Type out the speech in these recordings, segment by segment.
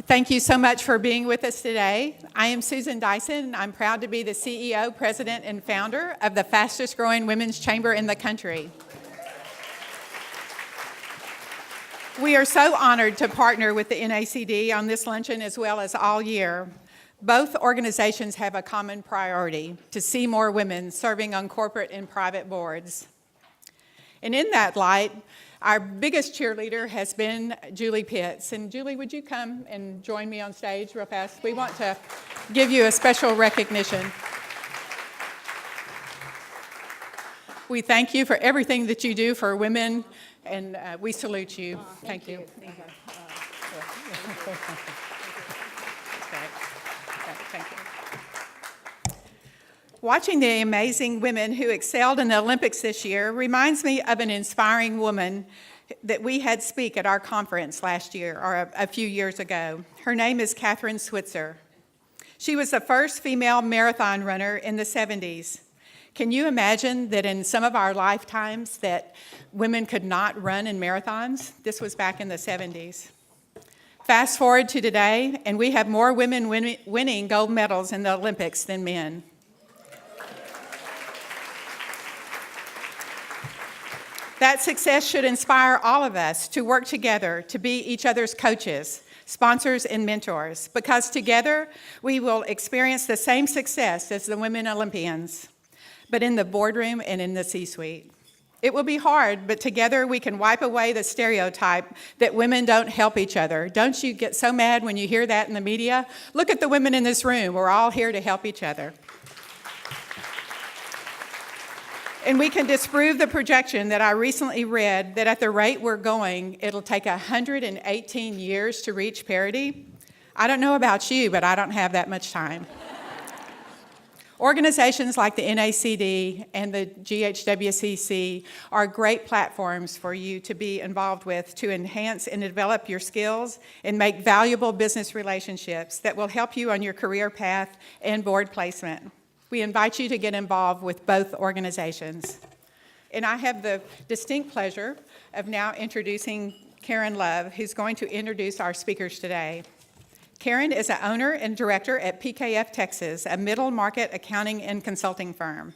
Thank you so much for being with us today. I am Susan Dyson, and I'm proud to be the CEO, President, and founder of the fastest growing women's chamber in the country. We are so honored to partner with the NACD on this luncheon as well as all year. Both organizations have a common priority: to see more women serving on corporate and private boards. And in that light, our biggest cheerleader has been Julie Pitts. And Julie, would you come and join me on stage real fast? We want to give you a special recognition. We thank you for everything that you do for women, and we salute you. Thank you. Thank you. Watching the amazing women who excelled in the Olympics this year reminds me of an inspiring woman that we had speak at our conference last year, or a few years ago. Her name is Catherine Switzer. She was the first female marathon runner in the 70s. Can you imagine that in some of our lifetimes that women could not run in marathons? This was back in the 70s. Fast forward to today, and we have more women winning gold medals in the Olympics than men. That success should inspire all of us to work together to be each other's coaches, sponsors, and mentors, because together we will experience the same success as the women Olympians, but in the boardroom and in the C-suite. It will be hard, but together we can wipe away the stereotype that women don't help each other. Don't you get so mad when you hear that in the media? Look at the women in this room. We're all here to help each other. And we can disprove the projection that I recently read that at the rate we're going, it'll take 118 years to reach parity. I don't know about you, but I don't have that much time. Organizations like the NACD and the GHWCC are great platforms for you to be involved with to enhance and develop your skills and make valuable business relationships that will help you on your career path and board placement. We invite you to get involved with both organizations. And I have the distinct pleasure of now introducing Karen Love, who's going to introduce our speakers today. Karen is an owner and director at PKF Texas, a middle market accounting and consulting firm.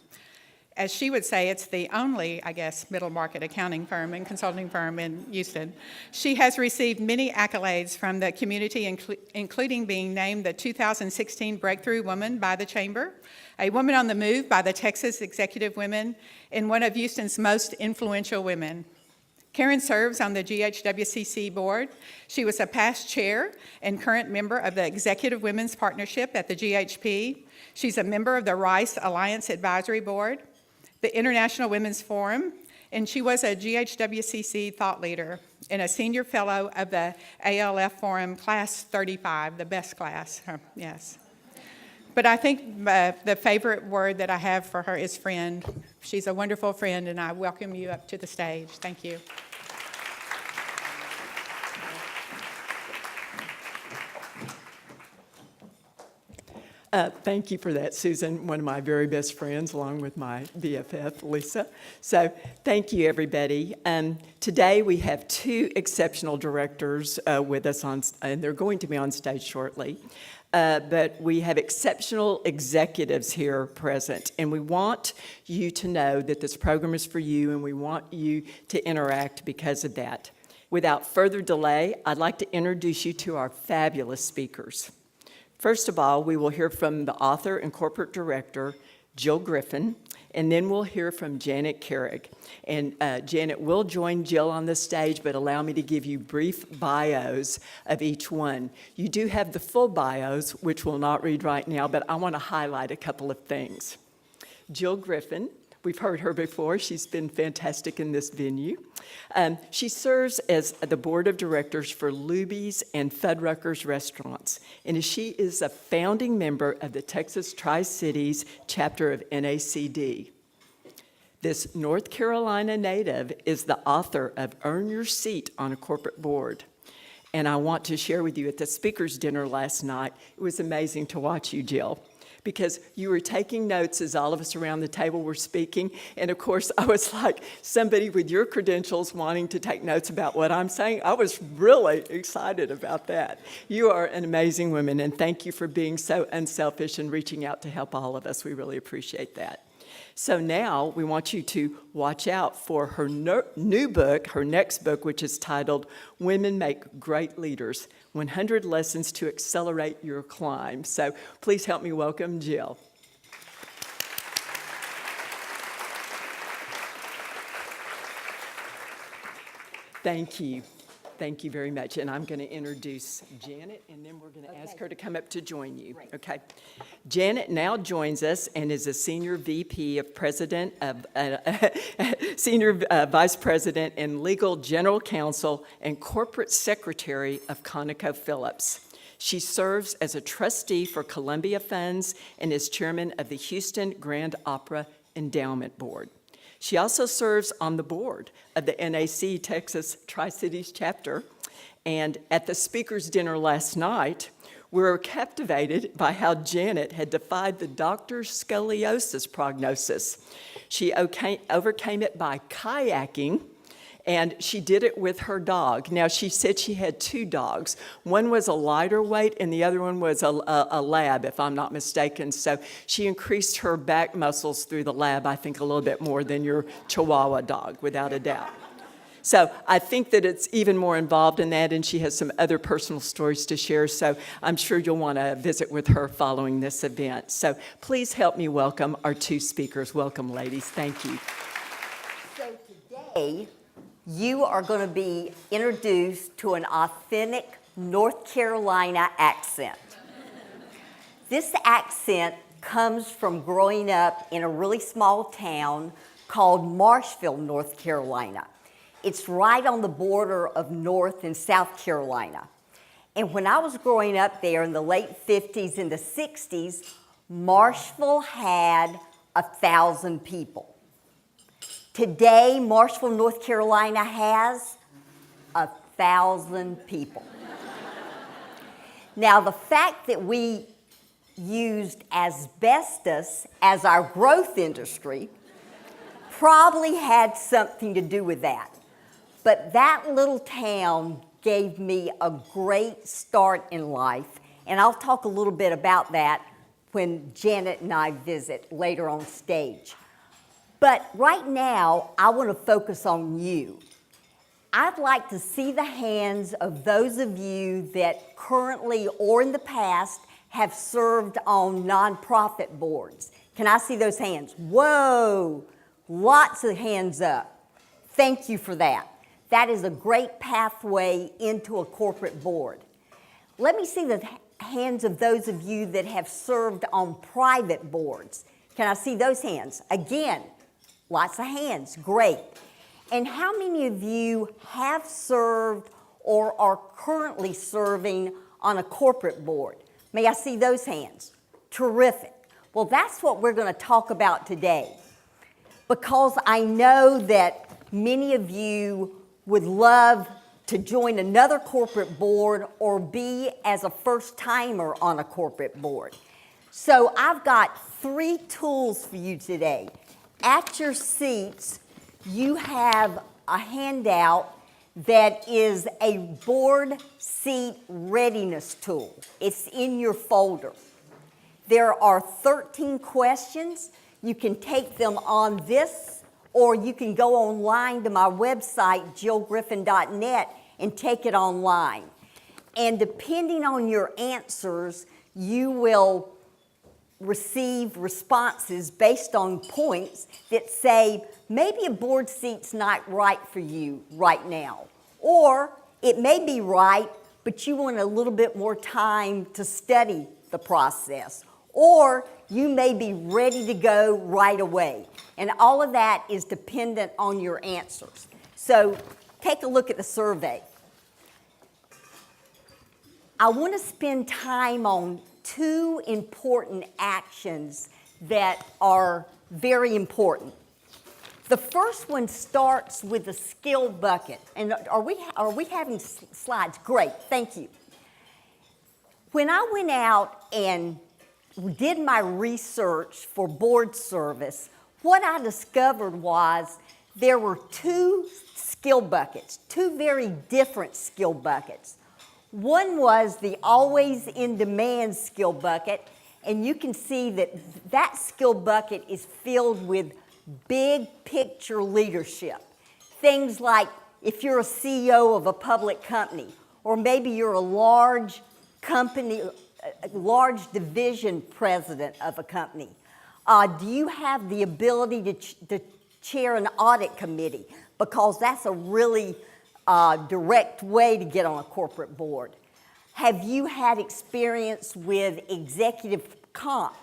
As she would say, it's the only, middle market accounting firm and consulting firm in Houston. She has received many accolades from the community, including being named the 2016 Breakthrough Woman by the Chamber, a Woman on the Move by the Texas Executive Women, and one of Houston's most influential women. Karen serves on the GHWCC board. She was a past chair and current member of the Executive Women's Partnership at the GHP. She's a member of the Rice Alliance Advisory Board, the International Women's Forum, and she was a GHWCC thought leader and a senior fellow of the ALF Forum Class 35, the best class, yes. But I think the favorite word that I have for her is friend. She's a wonderful friend, and I welcome you up to the stage. Thank you. Thank you for that, Susan, one of my very best friends, along with my BFF, Lisa. So thank you, everybody. Today we have two exceptional directors with us, and they're going to be on stage shortly. But we have exceptional executives here present, and we want you to know that this program is for you, and we want you to interact because of that. Without further delay, I'd like to introduce you to our fabulous speakers. First of all, we will hear from the author and corporate director, Jill Griffin, and then we'll hear from Janet Carrig. And Janet will join Jill on the stage, but allow me to give you brief bios of each one. You do have the full bios, which we'll not read right now, but I want to highlight a couple of things. Jill Griffin, we've heard her before. She's been fantastic in this venue. She serves as the board of directors for Luby's and Fuddruckers Restaurants, and she is a founding member of the Texas TriCities chapter of NACD. This North Carolina native is the author of Earn Your Seat on a Corporate Board. And I want to share with you at the speaker's dinner last night, it was amazing to watch you, Jill, because you were taking notes as all of us around the table were speaking. And of course, I was like somebody with your credentials wanting to take notes about what I'm saying. I was really excited about that. You are an amazing woman, and thank you for being so unselfish and reaching out to help all of us. We really appreciate that. So now we want you to watch out for her new book, her next book, which is titled Women Make Great Leaders, 100 Lessons to Accelerate Your Climb. So please help me welcome Jill. Thank you. Thank you very much. And I'm going to introduce Janet, and then we're going to ask her to come up to join you. Great. Okay. Janet now joins us and is a senior VP of President of Senior Vice President and Legal General Counsel and Corporate Secretary of ConocoPhillips. She serves as a trustee for Columbia Funds and is chairman of the Houston Grand Opera Endowment Board. She also serves on the board of the NACD Texas TriCities chapter. And at the speaker's dinner last night, we were captivated by how Janet had defied the doctor's scoliosis prognosis. She overcame it by kayaking, and she did it with her dog. Now, she said she had two dogs. One was a lighter weight, and the other one was a lab, if I'm not mistaken. So she increased her back muscles through the lab, I think, a little bit more than your Chihuahua dog, without a doubt. So I think that it's even more involved in that, and she has some other personal stories to share. So I'm sure you'll want to visit with her following this event. So please help me welcome our two speakers. Welcome, ladies. Thank you. So today, you are going to be introduced to an authentic North Carolina accent. This accent comes from growing up in a really small town called Marshville, North Carolina. It's right on the border of North and South Carolina. And when I was growing up there in the late 50s and the 60s, Marshville had 1,000 people. Today, Marshville, North Carolina has 1,000 people. Now, the fact that we used asbestos as our growth industry probably had something to do with that. But that little town gave me a great start in life, and I'll talk a little bit about that when Janet and I visit later on stage. But right now, I want to focus on you. I'd like to see the hands of those of you that currently or in the past have served on nonprofit boards. Can I see those hands? Whoa, lots of hands up. Thank you for that. That is a great pathway into a corporate board. Let me see the hands of those of you that have served on private boards. Can I see those hands? Again, lots of hands, great. And how many of you have served or are currently serving on a corporate board? May I see those hands? Terrific. Well, that's what we're going to talk about today, because I know that many of you would love to join another corporate board or be as a first-timer on a corporate board. So I've got 3 tools for you today. At your seats, you have a handout that is a board seat readiness tool. It's in your folder. There are 13 questions. You can take them on this, or you can go online to my website, jillgriffin.net, and take it online. And depending on your answers, you will receive responses based on points that say, maybe a board seat's not right for you right now. Or it may be right, but you want a little bit more time to study the process. Or you may be ready to go right away. And all of that is dependent on your answers. So take a look at the survey. I want to spend time on 2 important actions that are very important. The first one starts with the skill bucket. And are we having slides? Great, thank you. When I went out and did my research for board service, what I discovered was there were two skill buckets, two very different skill buckets. One was the always in demand skill bucket, and you can see that that skill bucket is filled with big picture leadership. Things like if you're a CEO of a public company, or maybe you're a large company, a large division president of a company. Do you have the ability to chair an audit committee? Because that's a really direct way to get on a corporate board. Have you had experience with executive comp,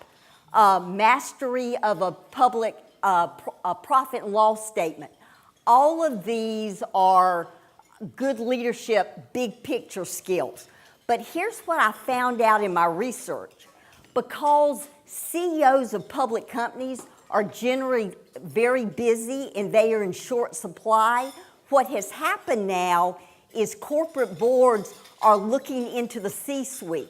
mastery of a public a profit and loss statement? All of these are good leadership, big picture skills. But here's what I found out in my research. Because CEOs of public companies are generally very busy and they are in short supply, what has happened now is corporate boards are looking into the C-suite.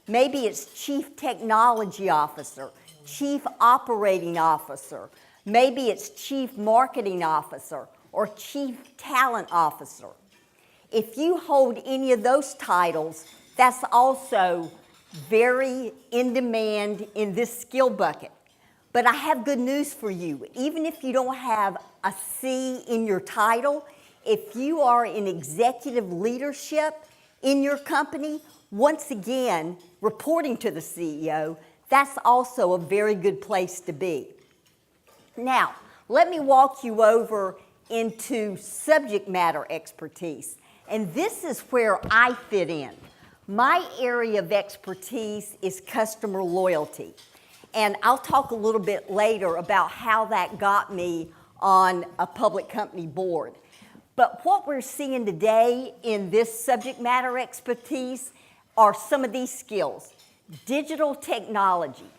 Maybe it's chief technology officer, chief operating officer, maybe it's chief marketing officer or chief talent officer. If you hold any of those titles, that's also very in demand in this skill bucket. But I have good news for you. Even if you don't have a C in your title, if you are in executive leadership in your company, once again, reporting to the CEO, that's also a very good place to be. Now, let me walk you over into subject matter expertise. And this is where I fit in. My area of expertise is customer loyalty. And I'll talk a little bit later about how that got me on a public company board. But what we're seeing today in this subject matter expertise are some of these skills. Digital technology.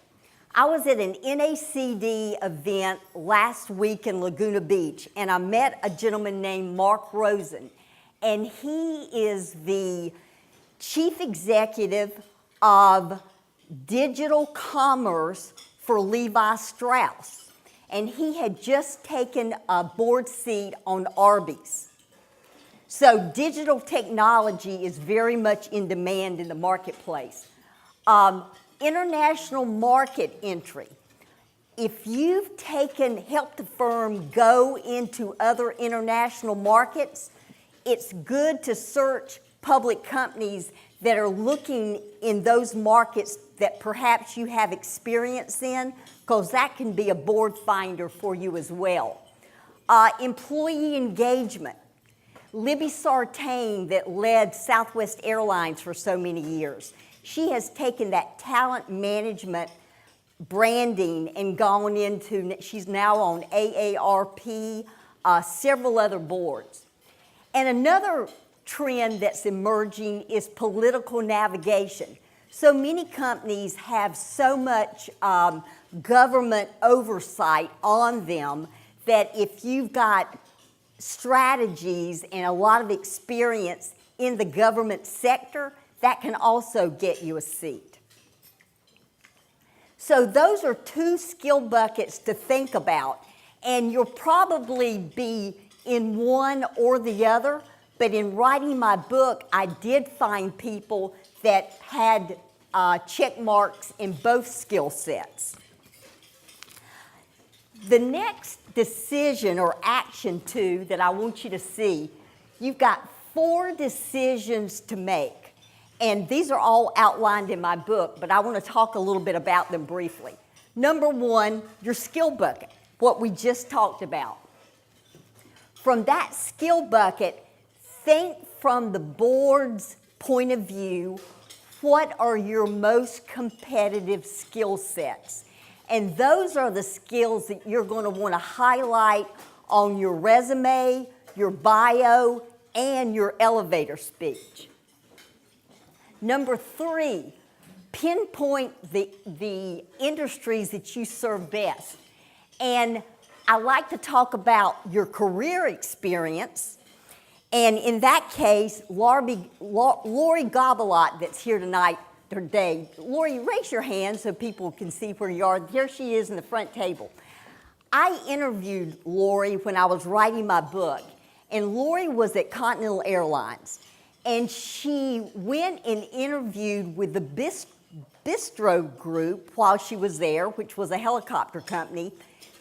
I was at an NACD event last week in Laguna Beach, and I met a gentleman named Mark Rosen, and he is the chief executive of digital commerce for Levi Strauss, and he had just taken a board seat on Arby's. So digital technology is very much in demand in the marketplace. International market entry. If you've helped a firm go into other international markets, it's good to search public companies that are looking in those markets that perhaps you have experience in, because that can be a board finder for you as well. Employee engagement. Libby Sartain, that led Southwest Airlines for so many years, she has taken that talent management branding and gone into, she's now on AARP, several other boards. And another trend that's emerging is political navigation. So many companies have so much government oversight on them that if you've got strategies and a lot of experience in the government sector, that can also get you a seat. So those are two skill buckets to think about, and you'll probably be in one or the other, but in writing my book, I did find people that had check marks in both skill sets. The next decision or action two that I want you to see, you've got 4 decisions to make. And these are all outlined in my book, but I want to talk a little bit about them briefly. Number 1, your skill bucket, what we just talked about. From that skill bucket, think from the board's point of view, what are your most competitive skill sets? And those are the skills that you're going to want to highlight on your resume, your bio, and your elevator speech. Number 3, pinpoint the industries that you serve best. And I like to talk about your career experience. And in that case, Lori Gobelot, that's here tonight, yesterday, Lori, raise your hand so people can see where you are. There she is in the front table. I interviewed Lori when I was writing my book, and Lori was at Continental Airlines, and she went and interviewed with the Bistro Group while she was there, which was a helicopter company,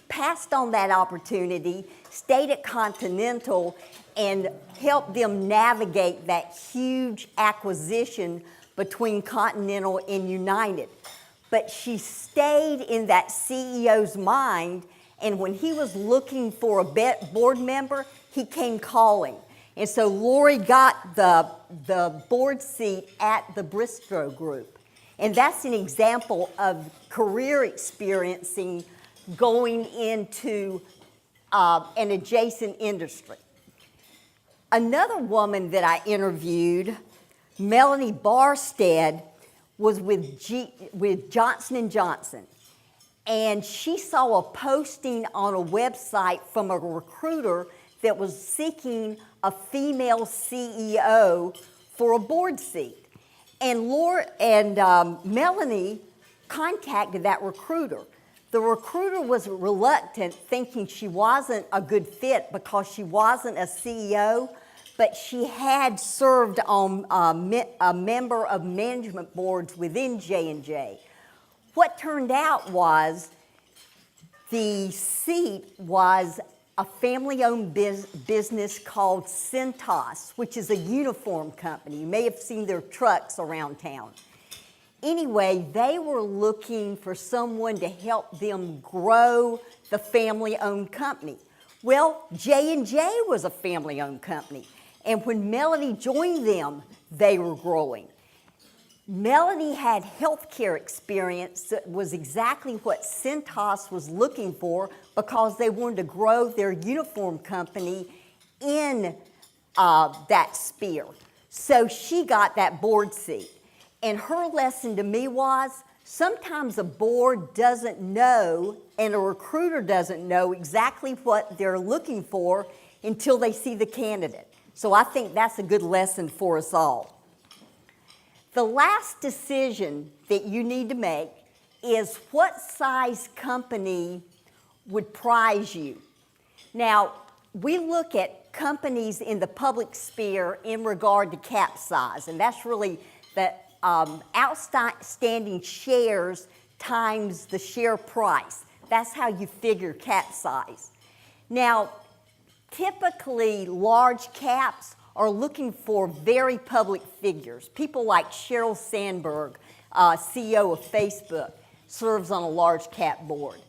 passed on that opportunity, stayed at Continental, and helped them navigate that huge acquisition between Continental and United. But she stayed in that CEO's mind, and when he was looking for a board member, he came calling. And so Lori got the board seat at the Bistro Group. And that's an example of career experiencing going into an adjacent industry. Another woman that I interviewed, Melanie Barstead, was with Johnson & Johnson. And she saw a posting on a website from a recruiter that was seeking a female CEO for a board seat. And Melanie contacted that recruiter. The recruiter was reluctant, thinking she wasn't a good fit because she wasn't a CEO, but she had served on a member of management boards within J&J. What turned out was the seat was a family-owned business called Cintas, which is a uniform company. You may have seen their trucks around town. Anyway, they were looking for someone to help them grow the family-owned company. Well, J&J was a family-owned company, and when Melanie joined them, they were growing. Melanie had healthcare experience that was exactly what Cintas was looking for because they wanted to grow their uniform company in that sphere. So she got that board seat. And her lesson to me was, sometimes a board doesn't know and a recruiter doesn't know exactly what they're looking for until they see the candidate. So I think that's a good lesson for us all. The last decision that you need to make is what size company would prize you. Now, we look at companies in the public sphere in regard to cap size, and that's really the outstanding shares times the share price. That's how you figure cap size. Now, typically large caps are looking for very public figures. People like Sheryl Sandberg, CEO of Facebook, serves on a large cap board.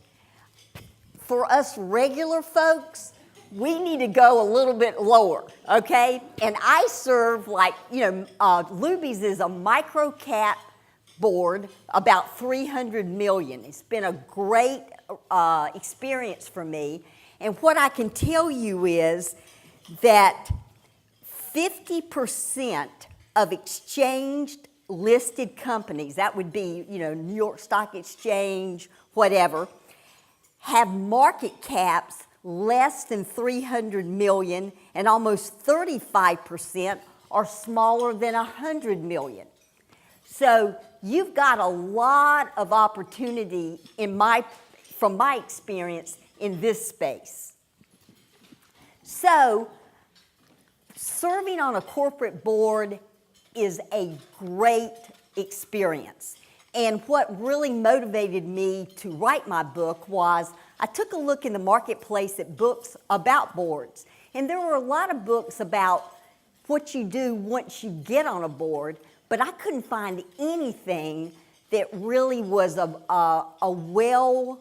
For us regular folks, we need to go a little bit lower, okay? And I serve Luby's is a micro cap board, about 300 million. It's been a great experience for me. And what I can tell you is that 50% of exchanged listed companies, that would be, New York Stock Exchange, whatever, have market caps less than 300 million, and almost 35% are smaller than 100 million. So you've got a lot of opportunity from my experience in this space. So serving on a corporate board is a great experience. And what really motivated me to write my book was I took a look in the marketplace at books about boards. And there were a lot of books about what you do once you get on a board, but I couldn't find anything that really was a well-crafted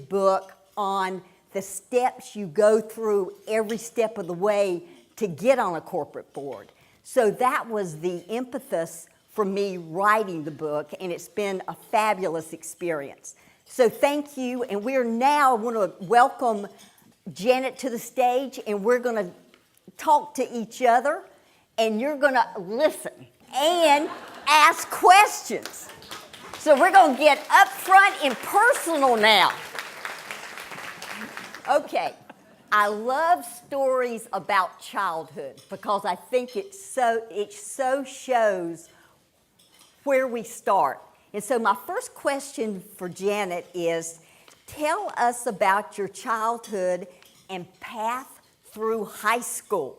book on the steps you go through every step of the way to get on a corporate board. So that was the impetus for me writing the book, and it's been a fabulous experience. So thank you, and we're now going to welcome Janet to the stage, and we're going to talk to each other, and you're going to listen and ask questions. So we're going to get up front and personal now. Okay, I love stories about childhood because I think it so shows where we start. And so my first question for Janet is, tell us about your childhood and path through high school.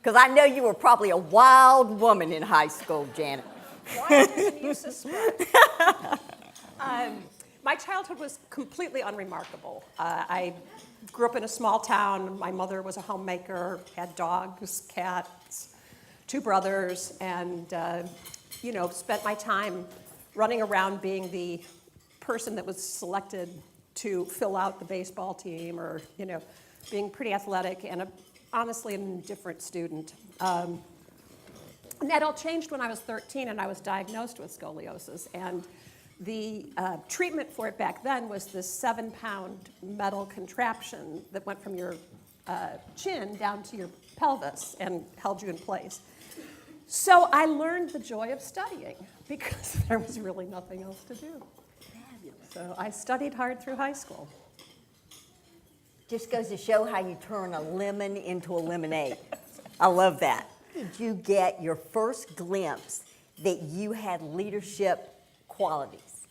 Because I know you were probably a wild woman in high school, Janet. Wilder than you suspect. My childhood was completely unremarkable. I grew up in a small town. My mother was a homemaker, had dogs, cats, 2 brothers, and spent my time running around being the person that was selected to fill out the baseball team, or being pretty athletic and honestly an indifferent student. And that all changed when I was 13 and I was diagnosed with scoliosis. And the treatment for it back then was this 7-pound metal contraption that went from your chin down to your pelvis and held you in place. So I learned the joy of studying because there was really nothing else to do. So I studied hard through high school. Just goes to show how you turn a lemon into a lemonade. I love that. Did you get your first glimpse that you had leadership qualities?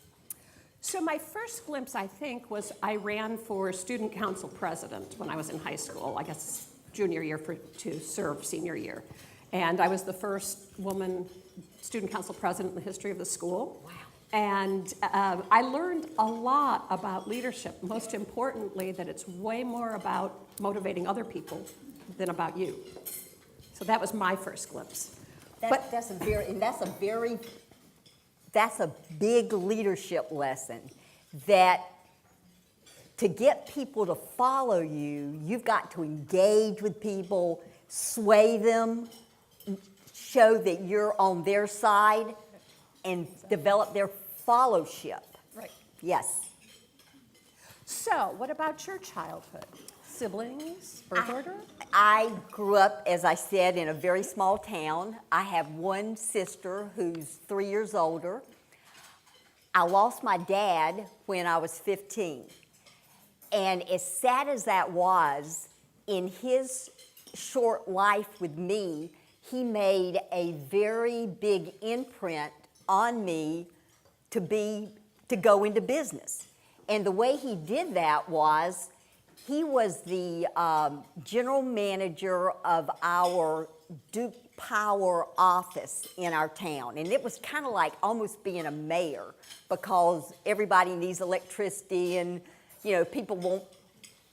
So my first glimpse, I think, was I ran for student council president when I was in high school, I guess junior year to serve senior year. And I was the first woman student council president in the history of the school. Wow. And I learned a lot about leadership, most importantly, that it's way more about motivating other people than about you. So that was my first glimpse. That's a big leadership lesson, that to get people to follow you, you've got to engage with people, sway them, show that you're on their side, and develop their fellowship. Right. Yes. So what about your childhood? Siblings, birth order? I grew up, as I said, in a very small town. I have one sister who's 3 years older. I lost my dad when I was 15. And as sad as that was, in his short life with me, he made a very big imprint on me to go into business. And the way he did that was, he was the general manager of our Duke Power office in our town. And it was kind of like almost being a mayor, because everybody needs electricity, and people want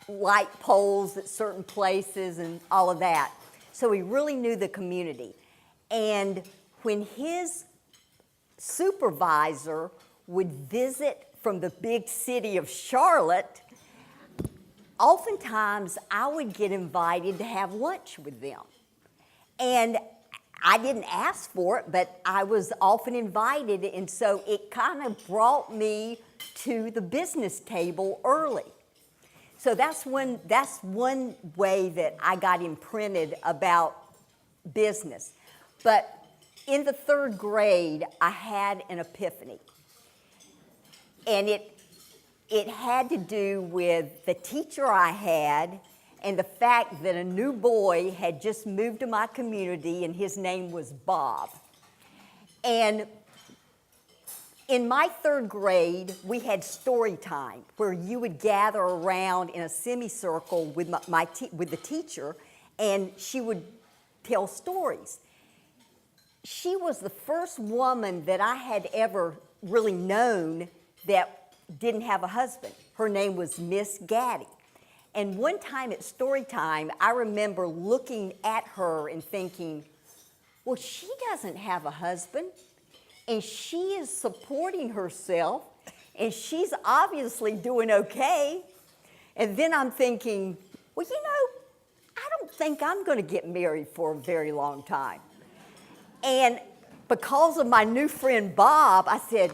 light poles at certain places and all of that. So he really knew the community. And when his supervisor would visit from the big city of Charlotte, oftentimes I would get invited to have lunch with them. And I didn't ask for it, but I was often invited, and so it kind of brought me to the business table early. So that's one way that I got imprinted about business. But in the 3rd grade, I had an epiphany. And it had to do with the teacher I had and the fact that a new boy had just moved to my community, and his name was Bob. And in my 3rd grade, we had story time, where you would gather around in a semicircle with with the teacher, and she would tell stories. She was the first woman that I had ever really known that didn't have a husband. Her name was Miss Gaddy. And one time at story time, I remember looking at her and thinking, well, she doesn't have a husband, and she is supporting herself, and she's obviously doing okay. And then I'm thinking, well, I don't think I'm going to get married for a very long time. And because of my new friend Bob, I said,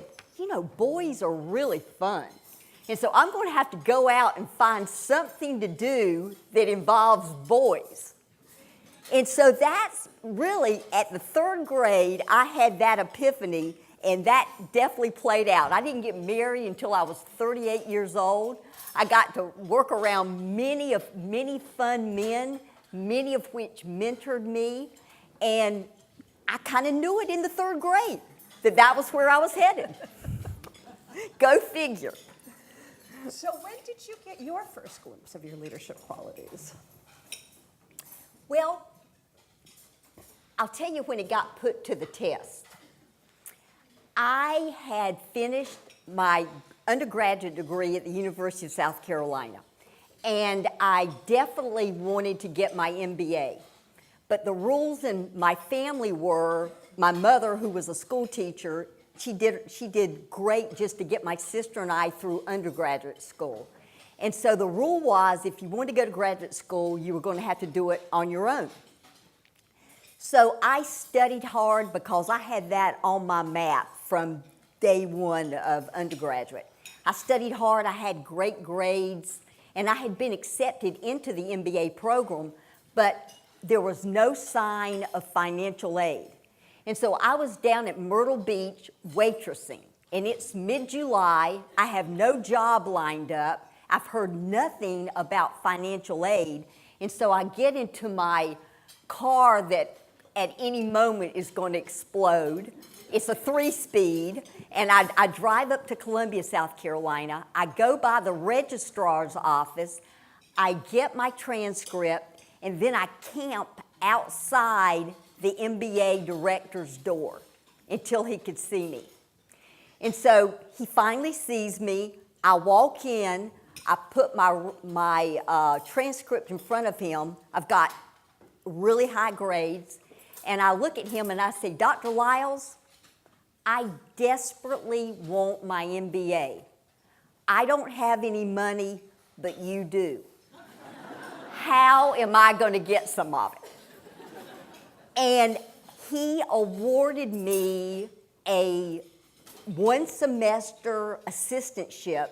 boys are really fun. And so I'm going to have to go out and find something to do that involves boys. And so that's really, at the 3rd grade, I had that epiphany, and that definitely played out. I didn't get married until I was 38 years old. I got to work around many fun men, many of which mentored me, and I kind of knew it in the 3rd grade. that was where I was headed. Go figure. So when did you get your first glimpse of your leadership qualities? Well, I'll tell you when it got put to the test. I had finished my undergraduate degree at the University of South Carolina, and I definitely wanted to get my MBA. But the rules in my family were, my mother, who was a school teacher, she did great just to get my sister and I through undergraduate school. And so the rule was, if you wanted to go to graduate school, you were going to have to do it on your own. So I studied hard because I had that on my map from day one of undergraduate. I studied hard, I had great grades, and I had been accepted into the MBA program, but there was no sign of financial aid. And so I was down at Myrtle Beach waitressing, and it's mid-July, I have no job lined up, I've heard nothing about financial aid, and so I get into my car that at any moment is going to explode. It's a 3-speed, and I drive up to Columbia, South Carolina. I go by the registrar's office, I get my transcript, and then I camp outside the MBA director's door until he could see me. And so he finally sees me. I walk in, I put my transcript in front of him. I've got really high grades. And I look at him and I say, Dr. Lyles, I desperately want my MBA. I don't have any money, but you do. How am I going to get some of it? And he awarded me a 1-semester assistantship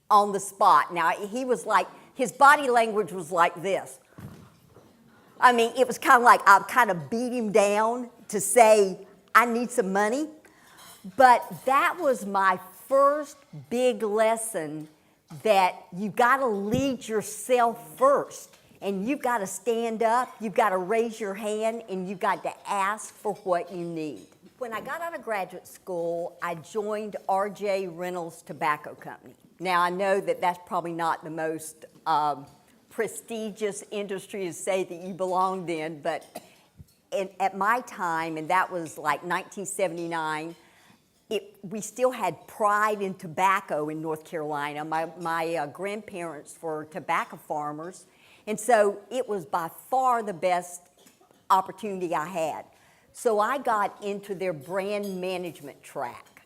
on the spot. Now, he was like, his body language was like this. I mean, it was kind of like I kind of beat him down to say, I need some money. But that was my first big lesson that you've got to lead yourself first. And you've got to stand up, you've got to raise your hand, and you've got to ask for what you need. When I got out of graduate school, I joined R.J. Reynolds Tobacco Company. Now, I know that that's probably not the most prestigious industry to say that you belonged in, but at my time, and that was like 1979, we still had pride in tobacco in North Carolina. My grandparents were tobacco farmers, and so it was by far the best opportunity I had. So I got into their brand management track,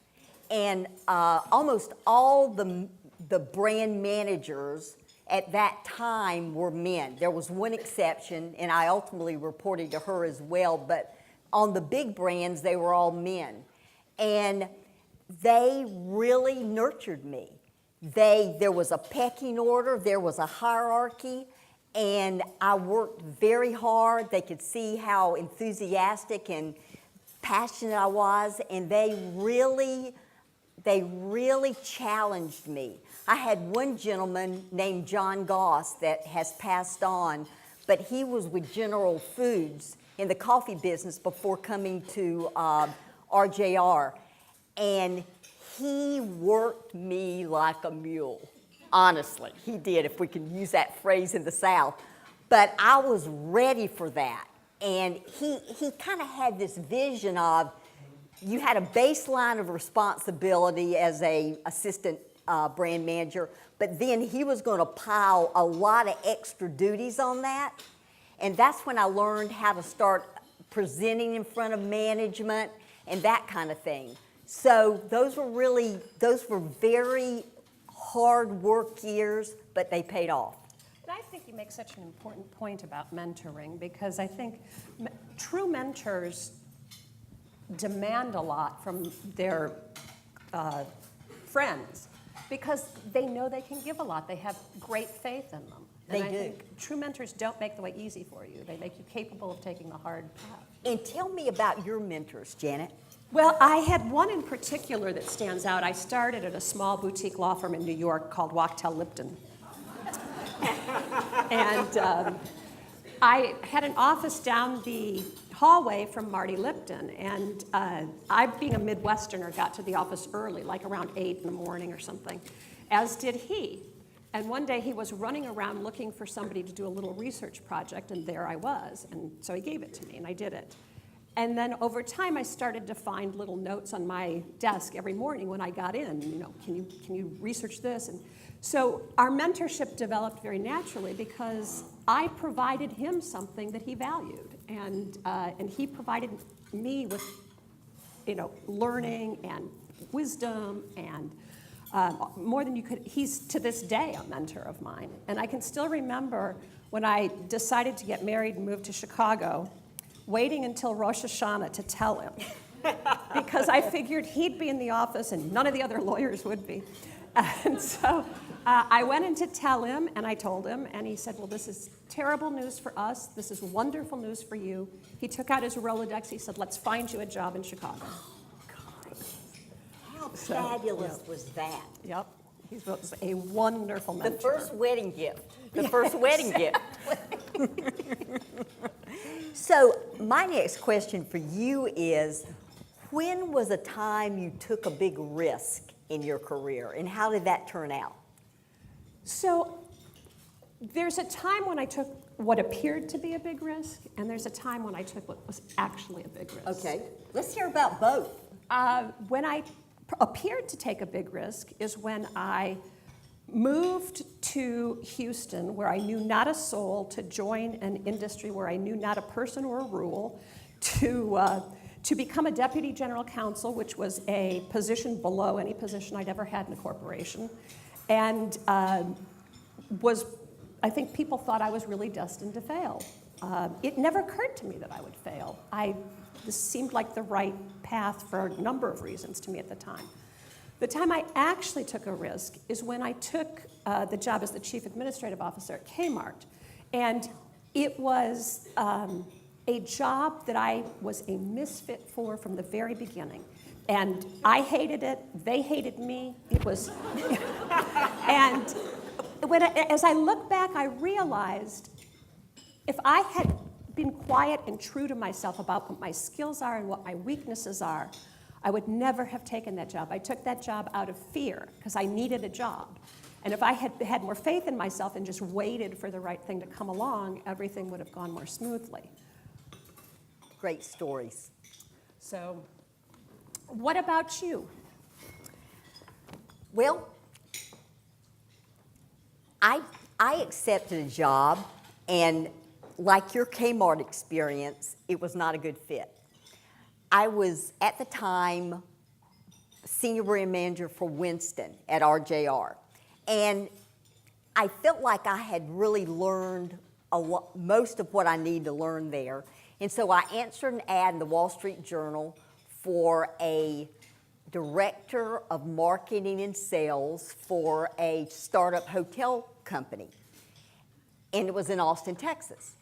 and almost all the brand managers at that time were men. There was one exception, and I ultimately reported to her as well, but on the big brands, they were all men. And they really nurtured me. There was a pecking order, there was a hierarchy, and I worked very hard. They could see how enthusiastic and passionate I was, and they really challenged me. I had one gentleman named John Goss that has passed on, but he was with General Foods in the coffee business before coming to RJR, and he worked me like a mule. Honestly, he did, if we can use that phrase in the South. But I was ready for that. And he kind of had this vision of, you had a baseline of responsibility as a assistant brand manager, but then he was going to pile a lot of extra duties on that. And that's when I learned how to start presenting in front of management and that kind of thing. So those were very hard work years, but they paid off. And I think you make such an important point about mentoring, because I think true mentors demand a lot from their friends, because they know they can give a lot. They have great faith in them. And I think true mentors don't make the way easy for you. They make you capable of taking the hard path. And tell me about your mentors, Janet. Well, I had one in particular that stands out. I started at a small boutique law firm in New York called Wachtell Lipton. And I had an office down the hallway from Marty Lipton, and I, being a Midwesterner, got to the office early, like around 8 in the morning or something, as did he. And one day he was running around looking for somebody to do a little research project, and there I was. And so he gave it to me, and I did it. And then over time, I started to find little notes on my desk every morning when I got in. You know, can you research this? And so our mentorship developed very naturally because I provided him something that he valued, and he provided me with, you know, learning and wisdom and more than you could. He's to this day a mentor of mine, and I can still remember when I decided to get married and move to Chicago, waiting until Rosh Hashanah to tell him, because I figured he'd be in the office and none of the other lawyers would be. And so I went in to tell him, and I told him, and he said, well, this is terrible news for us. This is wonderful news for you. He took out his Rolodex. He said, let's find you a job in Chicago. How fabulous was that? Yep. He was a wonderful mentor. The first wedding gift. The first wedding gift. So my next question for you is, when was a time you took a big risk in your career, and how did that turn out? So there's a time when I took what appeared to be a big risk, and there's a time when I took what was actually a big risk. Okay, let's hear about both. When I appeared to take a big risk is when I moved to Houston, where I knew not a soul, to join an industry where I knew not a person or a rule, to become a deputy general counsel, which was a position below any position I'd ever had in a corporation, and I think people thought I was really destined to fail. It never occurred to me that I would fail. This seemed like the right path for a number of reasons to me at the time. The time I actually took a risk is when I took the job as the chief administrative officer at Kmart. And it was a job that I was a misfit for from the very beginning. And I hated it, they hated me. It was, and as I look back, I realized if I had been quiet and true to myself about what my skills are and what my weaknesses are, I would never have taken that job. I took that job out of fear because I needed a job. And if I had had more faith in myself and just waited for the right thing to come along, everything would have gone more smoothly. Great stories. So, what about you? Well, I accepted a job, and like your Kmart experience, it was not a good fit. I was, at the time, senior brand manager for Winston at RJR. And I felt like I had really learned most of what I needed to learn there. And so I answered an ad in the Wall Street Journal for a director of marketing and sales for a startup hotel company. And it was in Austin, Texas.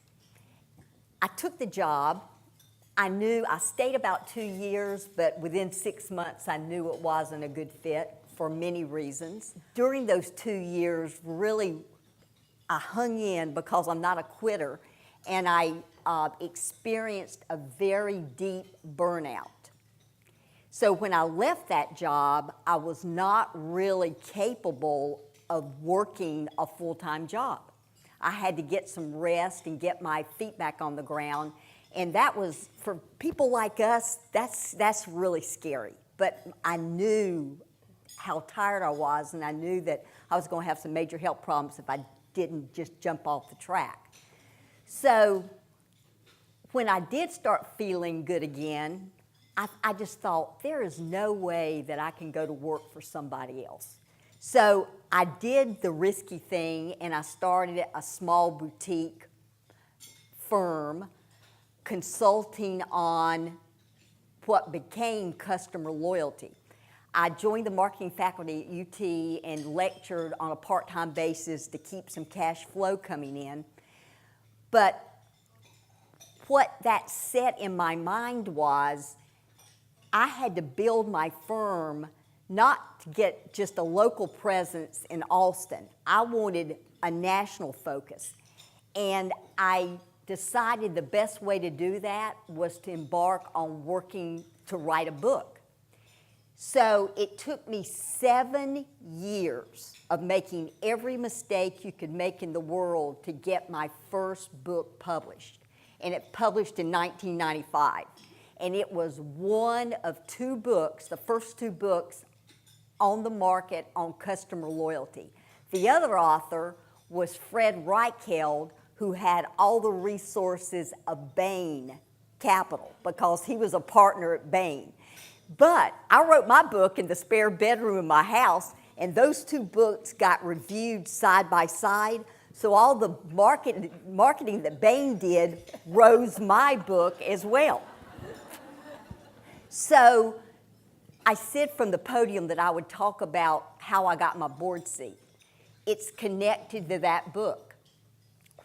I took the job. I stayed about 2 years, but within 6 months, I knew it wasn't a good fit for many reasons. During those 2 years, really, I hung in because I'm not a quitter, and I experienced a very deep burnout. So when I left that job, I was not really capable of working a full-time job. I had to get some rest and get my feet back on the ground. And that was, for people like us, that's really scary. But I knew how tired I was, and I knew that I was going to have some major health problems if I didn't just jump off the track. So when I did start feeling good again, I just thought, there is no way that I can go to work for somebody else. So I did the risky thing, and I started a small boutique firm consulting on what became customer loyalty. I joined the marketing faculty at UT and lectured on a part-time basis to keep some cash flow coming in. But what that set in my mind was, I had to build my firm not to get just a local presence in Austin. I wanted a national focus. And I decided the best way to do that was to embark on working to write a book. So it took me 7 years of making every mistake you could make in the world to get my first book published. And it published in 1995. And it was one of 2 books, the first 2 books on the market on customer loyalty. The other author was Fred Reichheld, who had all the resources of Bain Capital because he was a partner at Bain. But I wrote my book in the spare bedroom of my house, and those 2 books got reviewed side by side. So all the marketing that Bain did rose my book as well. So I said from the podium that I would talk about how I got my board seat. It's connected to that book.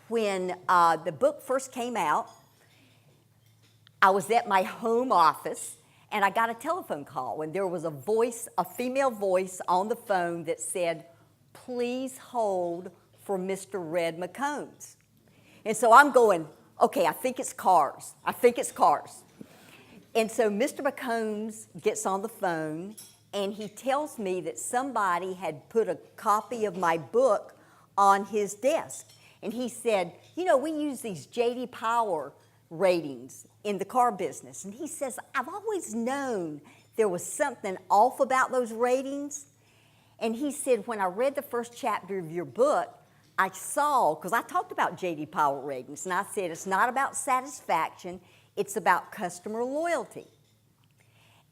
When the book first came out, I was at my home office, and I got a telephone call, and there was a female voice on the phone that said, "Please hold for Mr. Red McCombs." And so I'm going, okay, I think it's cars. And so Mr. McCombs gets on the phone, and he tells me that somebody had put a copy of my book on his desk. And he said, "You know, we use these J.D. Power ratings in the car business." And he says, "I've always known there was something off about those ratings." And he said, "When I read the first chapter of your book, I saw," because I talked about J.D. Power ratings, and I said, "It's not about satisfaction, it's about customer loyalty."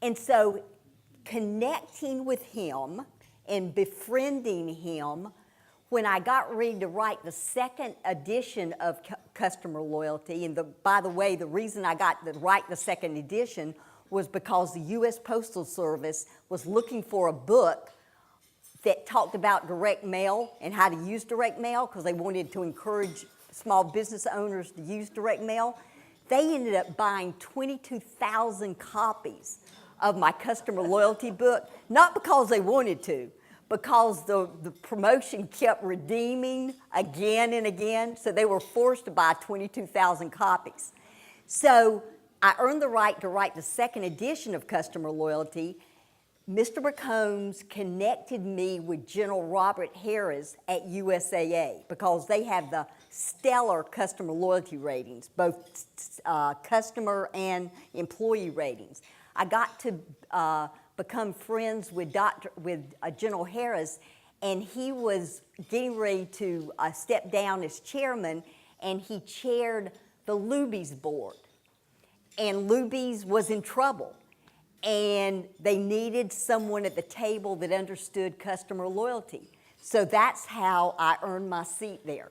And so connecting with him and befriending him, when I got ready to write the second edition of Customer Loyalty, and by the way, the reason I got to write the second edition was because the U.S. Postal Service was looking for a book that talked about direct mail and how to use direct mail because they wanted to encourage small business owners to use direct mail. They ended up buying 22,000 copies of my Customer Loyalty book, not because they wanted to, because the promotion kept redeeming again and again, so they were forced to buy 22,000 copies. So I earned the right to write the second edition of Customer Loyalty. Mr. McCombs connected me with General Robert Harris at USAA because they have the stellar customer loyalty ratings, both customer and employee ratings. I got to become friends with General Harris, and he was getting ready to step down as chairman, and he chaired the Luby's board. And Luby's was in trouble, and they needed someone at the table that understood customer loyalty. So that's how I earned my seat there.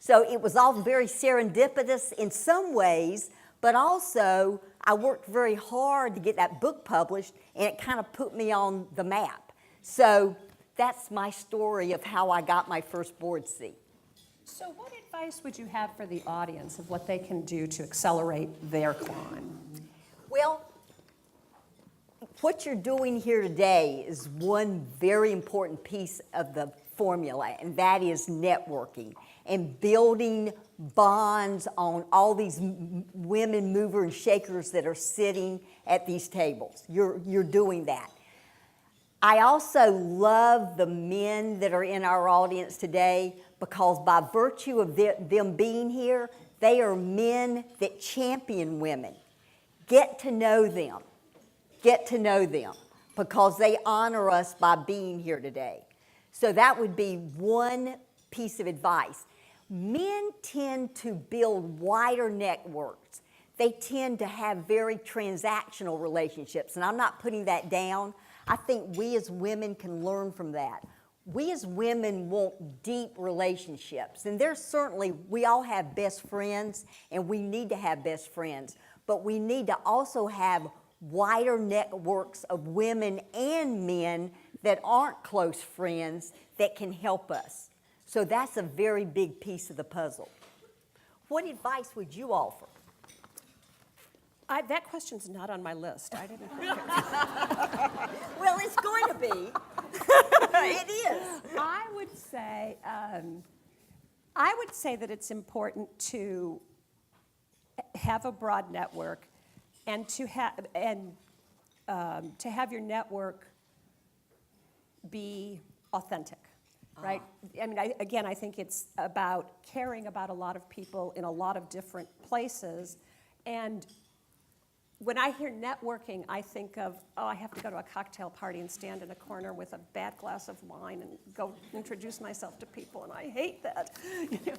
So it was all very serendipitous in some ways, but also I worked very hard to get that book published, and it kind of put me on the map. So that's my story of how I got my first board seat. So what advice would you have for the audience of what they can do to accelerate their climb? Well, what you're doing here today is one very important piece of the formula, and that is networking and building bonds on all these women mover and shakers that are sitting at these tables. You're doing that. I also love the men that are in our audience today because by virtue of them being here, they are men that champion women. Get to know them. Get to know them because they honor us by being here today. So that would be one piece of advice. Men tend to build wider networks. They tend to have very transactional relationships, and I'm not putting that down. I think we as women can learn from that. We as women want deep relationships, and we all have best friends, and we need to have best friends, but we need to also have wider networks of women and men that aren't close friends that can help us. So that's a very big piece of the puzzle. What advice would you offer? That question's not on my list. I didn't prepare. Well, it's going to be. It is. I would say that it's important to have a broad network and to have your network be authentic, right? I mean, I think it's about caring about a lot of people in a lot of different places. And when I hear networking, I think of, oh, I have to go to a cocktail party and stand in a corner with a bad glass of wine and go introduce myself to people, and I hate that. You know,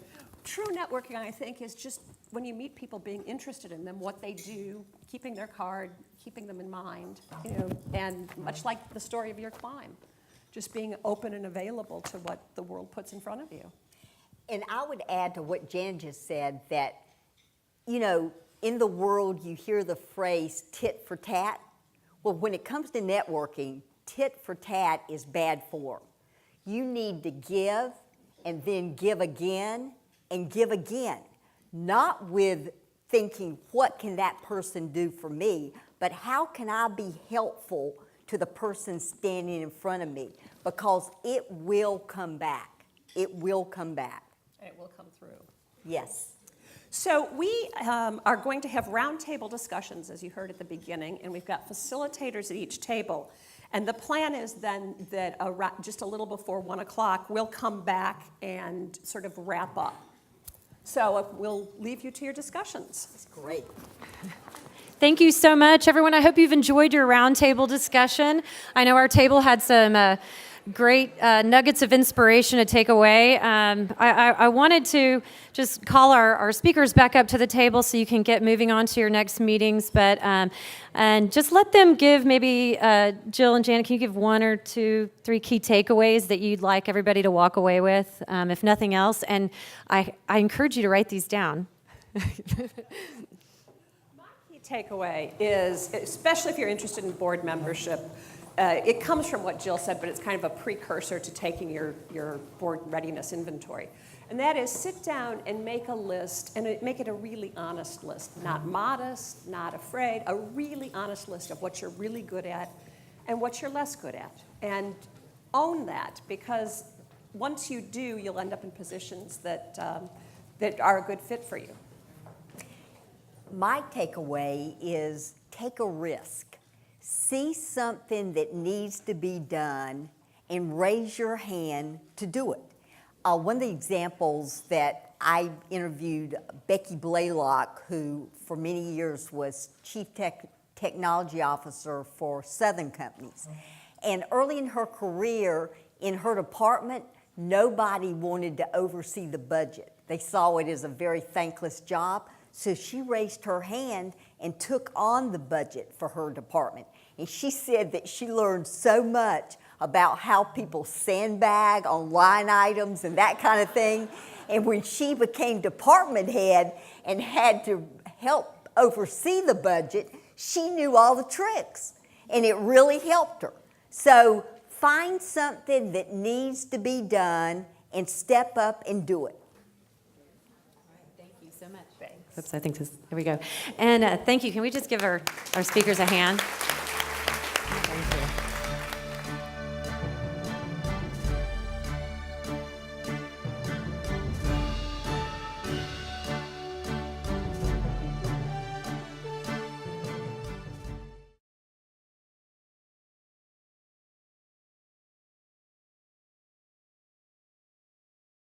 true networking, I think, is just when you meet people, being interested in them, what they do, keeping their card, keeping them in mind, you know, and much like the story of your climb, just being open and available to what the world puts in front of you. And I would add to what Jan just said that, you know, in the world you hear the phrase tit for tat. Well, when it comes to networking, tit for tat is bad form. You need to give and then give again and give again. Not with thinking, what can that person do for me, but how can I be helpful to the person standing in front of me? Because it will come back. It will come back. And it will come through. Yes. So we are going to have roundtable discussions, as you heard at the beginning, and we've got facilitators at each table. And the plan is then that just a little before 1 o'clock, we'll come back and sort of wrap up. So we'll leave you to your discussions. That's great. Thank you so much, everyone. I hope you've enjoyed your roundtable discussion. I know our table had some great nuggets of inspiration to take away. I wanted to just call our speakers back up to the table so you can get moving on to your next meetings, but and just let them give maybe, Jill and Janet, can you give 1 or 2, 3 key takeaways that you'd like everybody to walk away with, if nothing else? And I encourage you to write these down. Takeaway is, especially if you're interested in board membership, it comes from what Jill said, but it's kind of a precursor to taking your board readiness inventory. And that is, sit down and make a list, and make it a really honest list. Not modest, not afraid, a really honest list of what you're really good at and what you're less good at. And own that, because once you do, you'll end up in positions that are a good fit for you. My takeaway is take a risk. See something that needs to be done and raise your hand to do it. One of the examples that I interviewed Becky Blaylock, who for many years was Chief Technology Officer for Southern Companies. And early in her career, in her department, nobody wanted to oversee the budget. They saw it as a very thankless job. So she raised her hand and took on the budget for her department. And she said that she learned so much about how people sandbag on line items and that kind of thing. And when she became department head and had to help oversee the budget, she knew all the tricks. And it really helped her. So find something that needs to be done and step up and do it. Oops, I think this, here we go. And thank you. Can we just give our speakers a hand? Thank you.